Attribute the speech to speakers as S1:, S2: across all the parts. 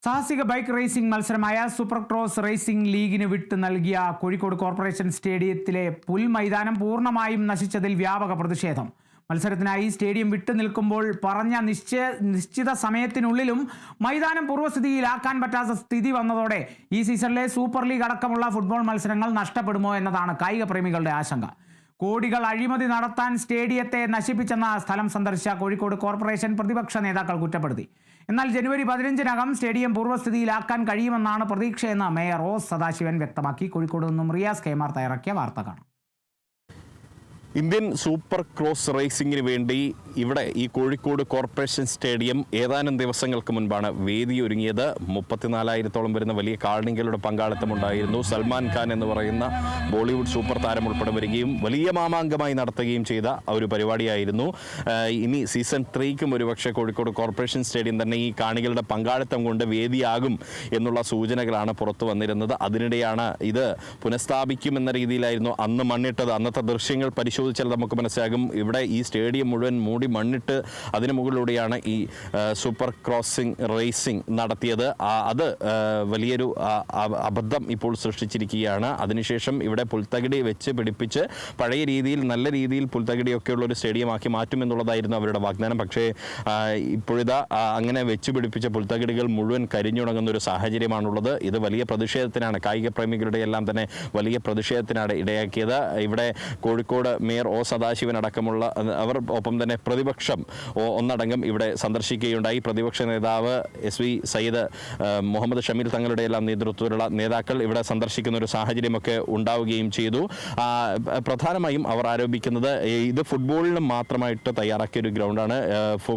S1: സാഹസിക bike racing മത്സരമായ super cross racing ലീഗിന് വിട്ടു നൽകിയ കോഴിക്കോട് കോർപ്പറേഷൻ സ്റ്റേഡിയത്തിലെ പുൽമൈതാനം പൂർണ്ണമായും നശിച്ചതിൽ വ്യാപക പ്രതിഷേധം. മത്സരത്തിനായി സ്റ്റേഡിയം വിട്ടു നിൽക്കുമ്പോൾ പറഞ്ഞ നിശ്ചിത സമയത്തിനുള്ളിലും മൈതാനം പൂർവ്വസ്ഥിതിയിലാക്കാൻ പറ്റാത്ത സ്ഥിതി വന്നതോടെ ഈ സീസണിലെ സൂപ്പർ ലീഗ് അടക്കമുള്ള ഫുട്ബോൾ മത്സരങ്ങൾ നഷ്ടപ്പെടുമോ എന്നതാണ് കായിക പ്രേമികളുടെ ആശങ്ക. കോടികൾ അഴിമതി നടത്താൻ സ്റ്റേഡിയത്തെ നശിപ്പിച്ചെന്ന സ്ഥലം സന്ദർശിച്ച കോഴിക്കോട് കോർപ്പറേഷൻ പ്രതിപക്ഷ നേതാക്കൾ കുറ്റപ്പെടുത്തി. എന്നാൽ ജനുവരി 15-നകം സ്റ്റേഡിയം പൂർവ്വസ്ഥിതിയിലാക്കാൻ കഴിയുമെന്നാണ് പ്രതീക്ഷയെന്ന് മേയർ ഒ സദാശിവൻ വ്യക്തമാക്കി. കോഴിക്കോട് നിന്നും റിയാസ് കെമാർ തയ്യാറാക്കിയ വാർത്ത കാണാം.
S2: ഇന്ത്യൻ സൂപ്പർ ക്രോസ് റേസിംഗിന് വേണ്ടി ഇവിടെ ഈ കോഴിക്കോട് കോർപ്പറേഷൻ സ്റ്റേഡിയം ഏതാനും ദിവസങ്ങൾക്ക് മുൻപാണ് വേദിയൊരുങ്ങിയത്. 34,000-ഓളം വരുന്ന വലിയ കാണികളുടെ പങ്കാളിത്തമുണ്ടായിരുന്നു. സൽമാൻ ഖാൻ എന്ന് പറയുന്ന ബോളിവുഡ് സൂപ്പർ താരം ഉൾപ്പെടെ വരികയും വലിയ മാമാങ്കമായി നടത്തുകയും ചെയ്ത ഒരു പരിപാടിയായിരുന്നു. ഇനി സീസൺ 3ക്കും ഒരുപക്ഷെ കോഴിക്കോട് കോർപ്പറേഷൻ സ്റ്റേഡിയം തന്നെ ഈ കാണികളുടെ പങ്കാളിത്തം കൊണ്ട് വേദിയാകും എന്നുള്ള സൂചനകളാണ് പുറത്തു വന്നിരുന്നത്. അതിനിടെയാണ് ഇത് പുനഃസ്ഥാപിക്കുമെന്ന രീതിയിലായിരുന്നു അന്ന് മണ്ണിട്ടത്. അന്നത്തെ ദൃശ്യങ്ങൾ പരിശോധിച്ചാൽ നമുക്ക് മനസ്സിലാകും. ഇവിടെ ഈ സ്റ്റേഡിയം മുഴുവൻ മൂടി മണ്ണിട്ട് അതിന് മുകളിലൂടെയാണ് ഈ സൂപ്പർ ക്രോസിംഗ് റേസിംഗ് നടത്തിയത്. അത് വലിയൊരു അബദ്ധം ഇപ്പോൾ സൃഷ്ടിച്ചിരിക്കുകയാണ്. അതിനുശേഷം ഇവിടെ പുൽത്തകിടി വെച്ച് പിടിപ്പിച്ച് പഴയ രീതിയിൽ നല്ല രീതിയിൽ പുൽത്തകിടിയൊക്കെയുള്ള ഒരു സ്റ്റേഡിയമാക്കി മാറ്റുമെന്നുള്ളതായിരുന്നു അവരുടെ വാഗ്ദാനം. പക്ഷേ ഇപ്പോഴിതാ അങ്ങനെ വെച്ച് പിടിപ്പിച്ച പുൽത്തകിടികൾ മുഴുവൻ കരിഞ്ഞുണങ്ങുന്ന ഒരു സാഹചര്യമാണുള്ളത്. ഇത് വലിയ പ്രതിഷേധത്തിനാണ്, കായിക പ്രേമികളുടെ എല്ലാം തന്നെ വലിയ പ്രതിഷേധത്തിനാണ് ഇടയാക്കിയത്. ഇവിടെ കോഴിക്കോട് മേയർ ഒ സദാശിവൻ അടക്കമുള്ള അവർ, ഒപ്പം തന്നെ പ്രതിപക്ഷം ഒന്നടങ്കം ഇവിടെ സന്ദർശിക്കുകയുണ്ടായി. പ്രതിപക്ഷ നേതാവ് SV സയ്യിദ് മുഹമ്മദ് ഷമീൽ തങ്ങളുടെ എല്ലാം നേതൃത്വത്തിലുള്ള നേതാക്കൾ ഇവിടെ സന്ദർശിക്കുന്ന ഒരു സാഹചര്യമൊക്കെ ഉണ്ടാവുകയും ചെയ്തു. പ്രധാനമായും അവർ ആരോപിക്കുന്നത് ഇത് ഫുട്ബോളിന് മാത്രമായിട്ട് തയ്യാറാക്കിയ ഒരു ഗ്രൗണ്ടാണ്,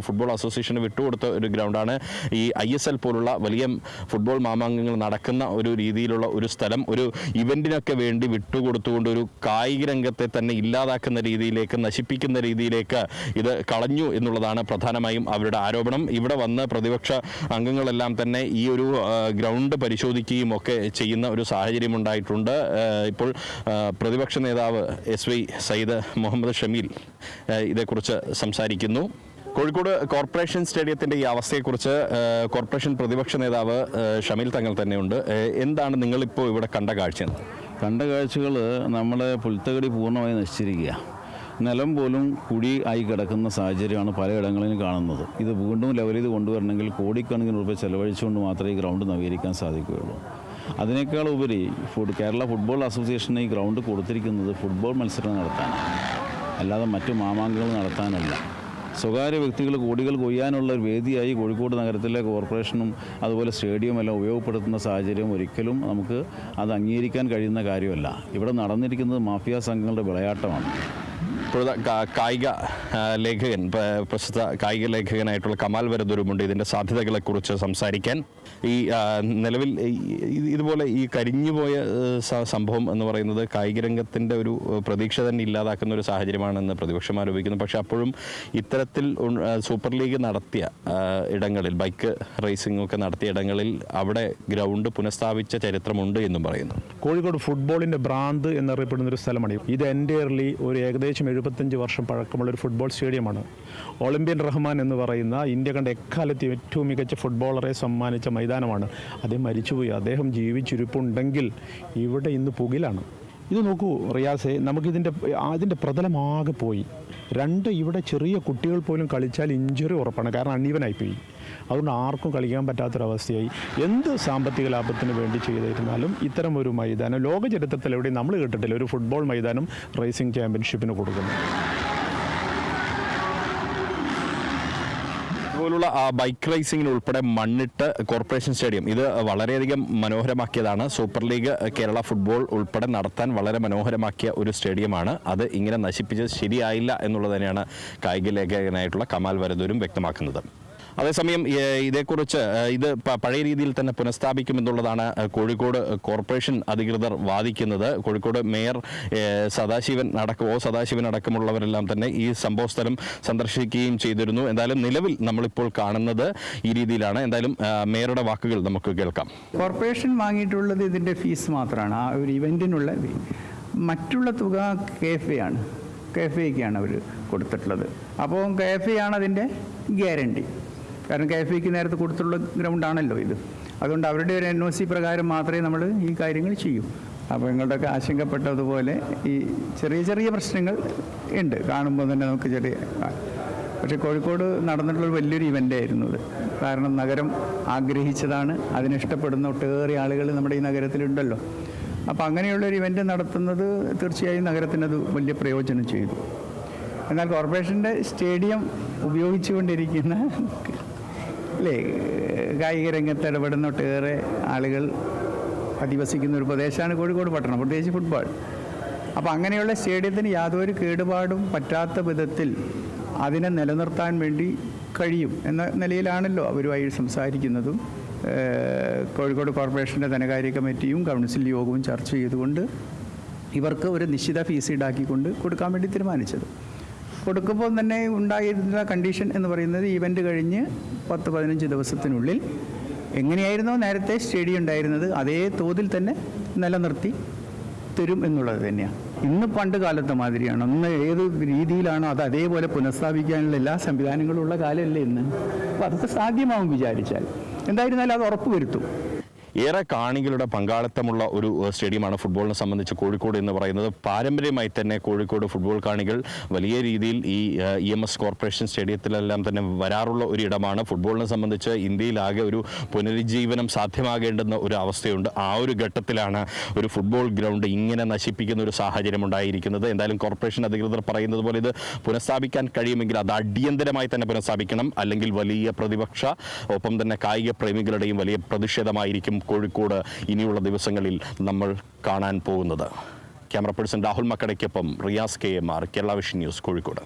S2: ഫുട്ബോൾ അസോസിയേഷന് വിട്ടുകൊടുത്ത ഒരു ഗ്രൗണ്ടാണ്. ഈ ISL പോലുള്ള വലിയ ഫുട്ബോൾ മാമാങ്കങ്ങൾ നടക്കുന്ന ഒരു രീതിയിലുള്ള ഒരു സ്ഥലം ഒരു ഇവന്റിനൊക്കെ വേണ്ടി വിട്ടുകൊടുത്തുകൊണ്ട് ഒരു കായിക രംഗത്തെ തന്നെ ഇല്ലാതാക്കുന്ന രീതിയിലേക്ക്, നശിപ്പിക്കുന്ന രീതിയിലേക്ക് ഇത് കളഞ്ഞു എന്നുള്ളതാണ് പ്രധാനമായും അവരുടെ ആരോപണം. ഇവിടെ വന്ന് പ്രതിപക്ഷ അംഗങ്ങളെല്ലാം തന്നെ ഈ ഒരു ഗ്രൗണ്ട് പരിശോധിക്കുകയും ഒക്കെ ചെയ്യുന്ന ഒരു സാഹചര്യം ഉണ്ടായിട്ടുണ്ട്. ഇപ്പോൾ പ്രതിപക്ഷ നേതാവ് SV സയ്യിദ് മുഹമ്മദ് ഷമീൽ ഇതേക്കുറിച്ച് സംസാരിക്കുന്നു. കോഴിക്കോട് കോർപ്പറേഷൻ സ്റ്റേഡിയത്തിൻ്റെ ഈ അവസ്ഥയെക്കുറിച്ച് കോർപ്പറേഷൻ പ്രതിപക്ഷ നേതാവ് ഷമീൽ തങ്ങൾ തന്നെയുണ്ട്. എന്താണ് നിങ്ങളിപ്പോൾ ഇവിടെ കണ്ട കാഴ്ച?
S3: കണ്ട കാഴ്ചകൾ നമ്മളെ പുൽത്തകടി പൂർണ്ണമായി നശിച്ചിരിക്കുക. നിലം പോലും കുഴി ആയി കിടക്കുന്ന സാഹചര്യമാണ് പലയിടങ്ങളിലും കാണുന്നത്. ഇത് വീണ്ടും ലെവൽ ചെയ്ത് കൊണ്ടുവരണമെങ്കിൽ കോടിക്കണക്കിന് രൂപ ചെലവഴിച്ചുകൊണ്ട് മാത്രമേ ഈ ഗ്രൗണ്ട് നവീകരിക്കാൻ സാധിക്കുകയുള്ളൂ. അതിനേക്കാൾ ഉപരി കേരള ഫുട്ബോൾ അസോസിയേഷൻ ഈ ഗ്രൗണ്ട് കൊടുത്തിരിക്കുന്നത് ഫുട്ബോൾ മത്സരം നടത്താനാണ്, അല്ലാതെ മറ്റു മാമാങ്കങ്ങൾ നടത്താനല്ല. സ്വകാര്യ വ്യക്തികൾ കോടികൾ കൊയ്യാനുള്ള ഒരു വേദിയായി കോഴിക്കോട് നഗരത്തിലെ കോർപ്പറേഷനും അതുപോലെ സ്റ്റേഡിയം എല്ലാം ഉപയോഗപ്പെടുത്തുന്ന സാഹചര്യം ഒരിക്കലും നമുക്ക് അത് അംഗീകരിക്കാൻ കഴിയുന്ന കാര്യമല്ല. ഇവിടെ നടന്നിരിക്കുന്നത് മാഫിയ സംഘങ്ങളുടെ വിളയാട്ടമാണ്.
S2: കായിക ലേഖകൻ, പ്രശസ്ത കായിക ലേഖകനായിട്ടുള്ള കമാൽ വരദൂരുമുണ്ട് ഇതിൻ്റെ സാധ്യതകളെക്കുറിച്ച് സംസാരിക്കാൻ. ഈ നിലവിൽ ഇതുപോലെ ഈ കരിഞ്ഞുപോയ സംഭവം എന്ന് പറയുന്നത് കായിക രംഗത്തിൻ്റെ ഒരു പ്രതീക്ഷ തന്നെ ഇല്ലാതാക്കുന്ന ഒരു സാഹചര്യമാണെന്ന് പ്രതിപക്ഷം ആരോപിക്കുന്നു. പക്ഷേ അപ്പോഴും ഇത്തരത്തിൽ സൂപ്പർ ലീഗ് നടത്തിയ ഇടങ്ങളിൽ, ബൈക്ക് റേസിംഗ് ഒക്കെ നടത്തിയ ഇടങ്ങളിൽ അവിടെ ഗ്രൗണ്ട് പുനഃസ്ഥാപിച്ച ചരിത്രമുണ്ട് എന്നും പറയുന്നു.
S4: കോഴിക്കോട് ഫുട്ബോളിൻ്റെ ഭ്രാന്ത് എന്നറിയപ്പെടുന്ന ഒരു സ്ഥലമാണ് ഇത്. എൻ്റയർലി ഒരു ഏകദേശം 75 വർഷം പഴക്കമുള്ള ഒരു ഫുട്ബോൾ സ്റ്റേഡിയമാണ്. ഒളിമ്പ്യൻ റഹ്മാൻ എന്ന് പറയുന്ന ഇന്ത്യ കണ്ട എക്കാലത്ത് ഏറ്റവും മികച്ച ഫുട്ബോളറെ സമ്മാനിച്ച മൈതാനമാണ്. അദ്ദേഹം മരിച്ചുപോയി. അദ്ദേഹം ജീവിച്ചിരിപ്പുണ്ടെങ്കിൽ ഇവിടെ ഇന്ന് പുകിലാണ്. ഇത് നോക്കൂ റിയാസെ, അതിൻ്റെ പ്രതലമാകെ പോയി. ഇവിടെ ചെറിയ കുട്ടികൾ പോലും കളിച്ചാൽ ഇഞ്ചുറി ഉറപ്പാണ്, കാരണം അണ്ണീവനായിപ്പോയി. അതുകൊണ്ട് ആർക്കും കളിക്കാൻ പറ്റാത്തൊരവസ്ഥയായി. എന്ത് സാമ്പത്തിക ലാഭത്തിന് വേണ്ടി ചെയ്തിരുന്നാലും ഇത്തരം ഒരു മൈതാനം ലോക ചരിത്രത്തിൽ എവിടെയും നമ്മൾ കേട്ടിട്ടില്ല ഒരു ഫുട്ബോൾ മൈതാനം റേസിംഗ് ചാമ്പ്യൻഷിപ്പിന് കൊടുക്കുന്നു.
S2: പോലുള്ള ബൈക്ക് റേസിംഗിന് ഉൾപ്പെടെ മണ്ണിട്ട് കോർപ്പറേഷൻ സ്റ്റേഡിയം ഇത് വളരെയധികം മനോഹരമാക്കിയതാണ്. സൂപ്പർ ലീഗ് കേരള ഫുട്ബോൾ ഉൾപ്പെടെ നടത്താൻ വളരെ മനോഹരമാക്കിയ ഒരു സ്റ്റേഡിയമാണ്. അത് ഇങ്ങനെ നശിപ്പിച്ചത് ശരിയായില്ല എന്നുള്ളത് തന്നെയാണ് കായിക ലേഖകനായിട്ടുള്ള കമാൽ വരദൂരും വ്യക്തമാക്കുന്നത്. അതേസമയം ഇതേക്കുറിച്ച് ഇത് പഴയ രീതിയിൽ തന്നെ പുനഃസ്ഥാപിക്കുമെന്നുള്ളതാണ് കോഴിക്കോട് കോർപ്പറേഷൻ അധികൃതർ വാദിക്കുന്നത്. കോഴിക്കോട് മേയർ സദാശിവൻ അടക്കമുള്ളവരെല്ലാം തന്നെ ഈ സംഭവസ്ഥലം സന്ദർശിക്കുകയും ചെയ്തിരുന്നു. എന്തായാലും നിലവിൽ നമ്മളിപ്പോൾ കാണുന്നത് ഈ രീതിയിലാണ്. എന്തായാലും മേയറുടെ വാക്കുകൾ നമുക്ക് കേൾക്കാം.
S5: കോർപ്പറേഷൻ വാങ്ങിയിട്ടുള്ളത് ഇതിൻ്റെ ഫീസ് മാത്രമാണ്, ആ ഒരു ഇവൻറ്റിനുള്ള. മറ്റുള്ള തുക KFAയ്ക്കാണ് അവർ കൊടുത്തിട്ടുള്ളത്. അപ്പോൾ KFAയാണ് അതിൻ്റെ ഗ്യാരണ്ടി. കാരണം KFBക്ക് നേരത്തെ കൊടുത്തുള്ള ഗ്രൗണ്ടാണല്ലോ ഇത്. അതുകൊണ്ട് അവരുടെ ഒരു NOC പ്രകാരം മാത്രമേ നമ്മൾ ഈ കാര്യങ്ങൾ ചെയ്യൂ. അപ്പോൾ നിങ്ങളുടെയൊക്കെ ആശങ്കപ്പെട്ടതുപോലെ ഈ ചെറിയ ചെറിയ പ്രശ്നങ്ങൾ ഉണ്ട്, കാണുമ്പോൾ തന്നെ നമുക്ക് ചെറിയ. പക്ഷേ കോഴിക്കോട് നടന്നിട്ടുള്ളൊരു വലിയൊരു ഇവൻ്റ് ആയിരുന്നു ഇത്. കാരണം നഗരം ആഗ്രഹിച്ചതാണ്, അതിനിഷ്ടപ്പെടുന്ന ഒട്ടേറെ ആളുകൾ നമ്മുടെ ഈ നഗരത്തിലുണ്ടല്ലോ. അപ്പോൾ അങ്ങനെയുള്ളൊരു ഇവൻ്റ് നടത്തുന്നത് തീർച്ചയായും നഗരത്തിനത് വലിയ പ്രയോജനം ചെയ്തു. എന്നാൽ കോർപ്പറേഷൻ്റെ സ്റ്റേഡിയം ഉപയോഗിച്ചുകൊണ്ടിരിക്കുന്ന അല്ലേ കായിക രംഗത്ത് ഇടപെടുന്ന ഒട്ടേറെ ആളുകൾ അധിവസിക്കുന്ന ഒരു പ്രദേശമാണ് കോഴിക്കോട് പട്ടണം, പ്രത്യേകിച്ച് ഫുട്ബോൾ. അപ്പോൾ അങ്ങനെയുള്ള സ്റ്റേഡിയത്തിന് യാതൊരു കേടുപാടും പറ്റാത്ത വിധത്തിൽ അതിനെ നിലനിർത്താൻ വേണ്ടി കഴിയും എന്ന നിലയിലാണല്ലോ അവരുമായി സംസാരിക്കുന്നതും. കോഴിക്കോട് കോർപ്പറേഷൻ്റെ ധനകാര്യ കമ്മിറ്റിയും കൗൺസിൽ യോഗവും ചർച്ച ചെയ്തുകൊണ്ട് ഇവർക്ക് ഒരു നിശ്ചിത ഫീസ് ഈടാക്കിക്കൊണ്ട് കൊടുക്കാൻ വേണ്ടി തീരുമാനിച്ചത്. കൊടുക്കുമ്പോൾ തന്നെ ഉണ്ടായിരുന്ന കണ്ടീഷൻ എന്ന് പറയുന്നത് ഇവൻ്റ് കഴിഞ്ഞ് 10-15 ദിവസത്തിനുള്ളിൽ എങ്ങനെയായിരുന്നോ നേരത്തെ സ്റ്റേഡിയം ഉണ്ടായിരുന്നത് അതേ തോതിൽ തന്നെ നിലനിർത്തി തരും എന്നുള്ളത് തന്നെയാണ്. ഇന്ന് പണ്ട് കാലത്തെ മാതിരിയാണ്, അന്ന് ഏത് രീതിയിലാണോ അത് അതേപോലെ പുനഃസ്ഥാപിക്കാനുള്ള എല്ലാ സംവിധാനങ്ങളും ഉള്ള കാലമല്ലേ ഇന്ന്. അപ്പോൾ അതൊക്കെ സാധ്യമാവും വിചാരിച്ചാൽ. എന്തായിരുന്നാലും അത് ഉറപ്പുവരുത്തും.
S2: ഏറെ കാണികളുടെ പങ്കാളിത്തമുള്ള ഒരു സ്റ്റേഡിയമാണ് ഫുട്ബോളിനെ സംബന്ധിച്ച് കോഴിക്കോട് എന്ന് പറയുന്നത്. പാരമ്പര്യമായി തന്നെ കോഴിക്കോട് ഫുട്ബോൾ കാണികൾ വലിയ രീതിയിൽ ഈ EMS കോർപ്പറേഷൻ സ്റ്റേഡിയത്തിലെല്ലാം തന്നെ വരാറുള്ള ഒരു ഇടമാണ്. ഫുട്ബോളിനെ സംബന്ധിച്ച് ഇന്ത്യയിലാകെ ഒരു പുനരുജ്ജീവനം സാധ്യമാകേണ്ടുന്ന ഒരു അവസ്ഥയുണ്ട്. ആ ഒരു ഘട്ടത്തിലാണ് ഒരു ഫുട്ബോൾ ഗ്രൗണ്ട് ഇങ്ങനെ നശിപ്പിക്കുന്ന ഒരു സാഹചര്യം ഉണ്ടായിരിക്കുന്നത്. എന്തായാലും കോർപ്പറേഷൻ അധികൃതർ പറയുന്നത് പോലെ ഇത് പുനഃസ്ഥാപിക്കാൻ കഴിയുമെങ്കിൽ അത് അടിയന്തരമായി തന്നെ പുനഃസ്ഥാപിക്കണം, അല്ലെങ്കിൽ വലിയ പ്രതിപക്ഷ ഒപ്പം തന്നെ കായിക പ്രേമികളുടെയും വലിയ പ്രതിഷേധമായിരിക്കും കോഴിക്കോട് ഇനിയുള്ള ദിവസങ്ങളിൽ നമ്മൾ കാണാൻ പോകുന്നത്. ക്യാമറ പേഴ്സൺ രാഹുൽ മക്കടയ്ക്കൊപ്പം Riyas KMR, Kerala vision news, Kozhikode.